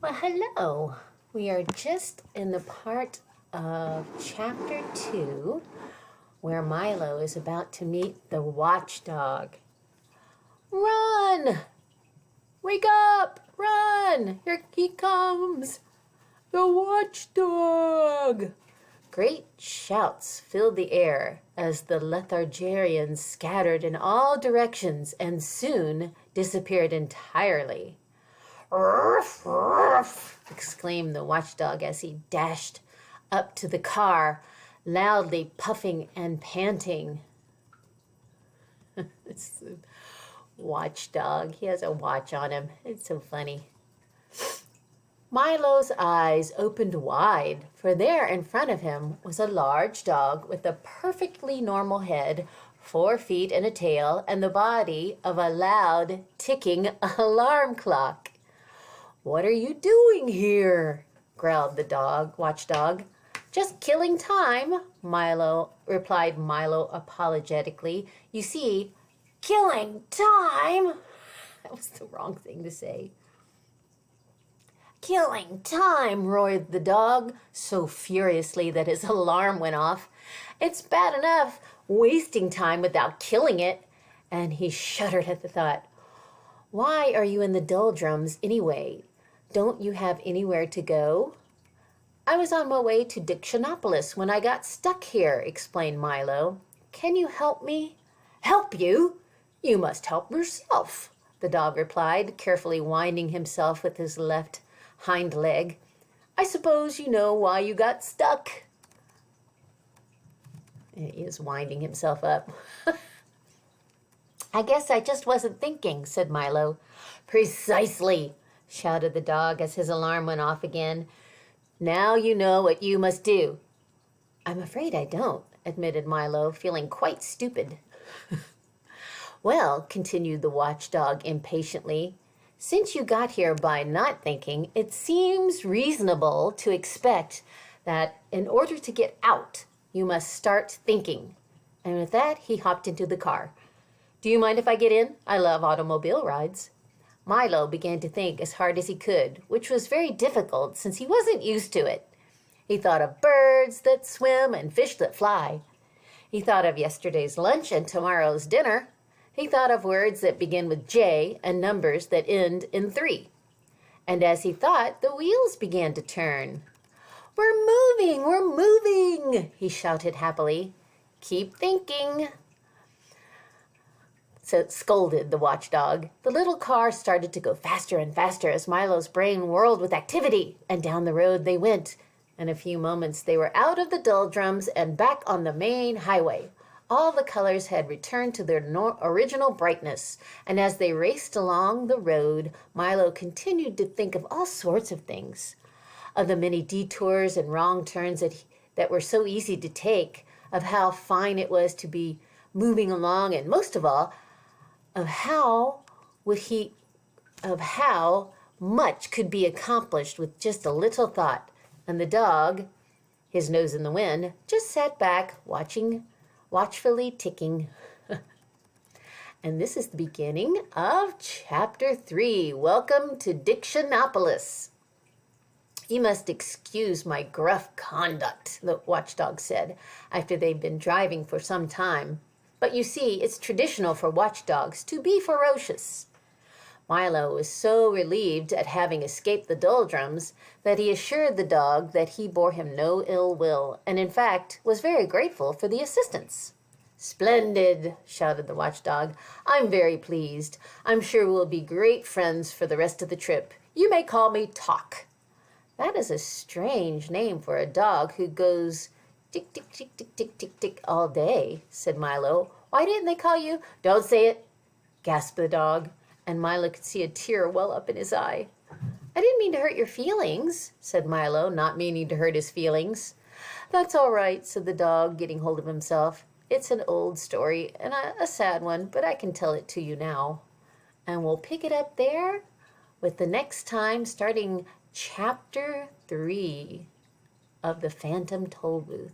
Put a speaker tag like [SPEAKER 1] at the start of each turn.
[SPEAKER 1] Well, hello. We are just in the part of chapter 2 where Milo is about to meet the watchdog. Run! Wake up! Run! Here he comes! The watchdog! Great shouts filled the air as the lethargians scattered in all directions and soon disappeared entirely. "Ruff, ruff!" exclaimed the watchdog as he dashed up to the car, loudly puffing and panting. It's the watchdog. He has a watch on him. It's so funny. Milo's eyes opened wide, for there in front of him was a large dog with a perfectly normal head, 4 feet and a tail, and the body of a loud, ticking alarm clock. "What are you doing here?" growled the watchdog. "Just killing time," replied Milo apologetically. "You see, killing time." That was the wrong thing to say. "Killing time," roared the dog so furiously that his alarm went off. "It's bad enough wasting time without killing it." And he shuddered at the thought. "Why are you in the doldrums anyway? Don't you have anywhere to go?" "I was on my way to Dictionopolis when I got stuck here," explained Milo. "Can you help me?" "Help you? You must help yourself," the dog replied, carefully winding himself with his left hind leg. "I suppose you know why you got stuck." He is winding himself up. "I guess I just wasn't thinking," said Milo. "Precisely," shouted the dog as his alarm went off again. "Now you know what you must do." "I'm afraid I don't," admitted Milo, feeling quite stupid. "Well," continued the watchdog impatiently, "since you got here by not thinking, it seems reasonable to expect that in order to get out, you must start thinking." And with that, he hopped into the car. "Do you mind if I get in? I love automobile rides." Milo began to think as hard as he could, which was very difficult since he wasn't used to it. He thought of birds that swim and fish that fly. He thought of yesterday's lunch and tomorrow's dinner. He thought of words that begin with J and numbers that end in 3. And as he thought, the wheels began to turn. "We're moving! We're moving!" he shouted happily. "Keep thinking," scolded the watchdog. The little car started to go faster and faster as Milo's brain whirled with activity, and down the road they went. In a few moments they were out of the doldrums and back on the main highway. All the colors had returned to their original brightness, and as they raced along the road, Milo continued to think of all sorts of things. Of the many detours and wrong turns that were so easy to take, of how fine it was to be moving along, and most of all, of how much could be accomplished with just a little thought. And the dog, his nose in the wind, just sat back, watchfully ticking. And this is the beginning of chapter 3. Welcome to Dictionopolis. "You must excuse my gruff conduct," the watchdog said, after they'd been driving for some time. "But you see, it's traditional for watchdogs to be ferocious." Milo was so relieved at having escaped the doldrums that he assured the dog that he bore him no ill will, and in fact was very grateful for the assistance. "Splendid!" shouted the watchdog. "I'm very pleased. I'm sure we'll be great friends for the rest of the trip. You may call me Talk." "That is a strange name for a dog who goes tick, tick, tick, tick, tick, tick, tick all day," said Milo. "Why didn't they call you—" "Don't say it," gasped the dog, and Milo could see a tear well up in his eye. "I didn't mean to hurt your feelings," said Milo, not meaning to hurt his feelings. "That's all right," said the dog, getting hold of himself. "It's an old story, and a sad one, but I can tell it to you now. And we'll pick it up there with the next time, starting chapter 3 of the Phantom Tollbooth.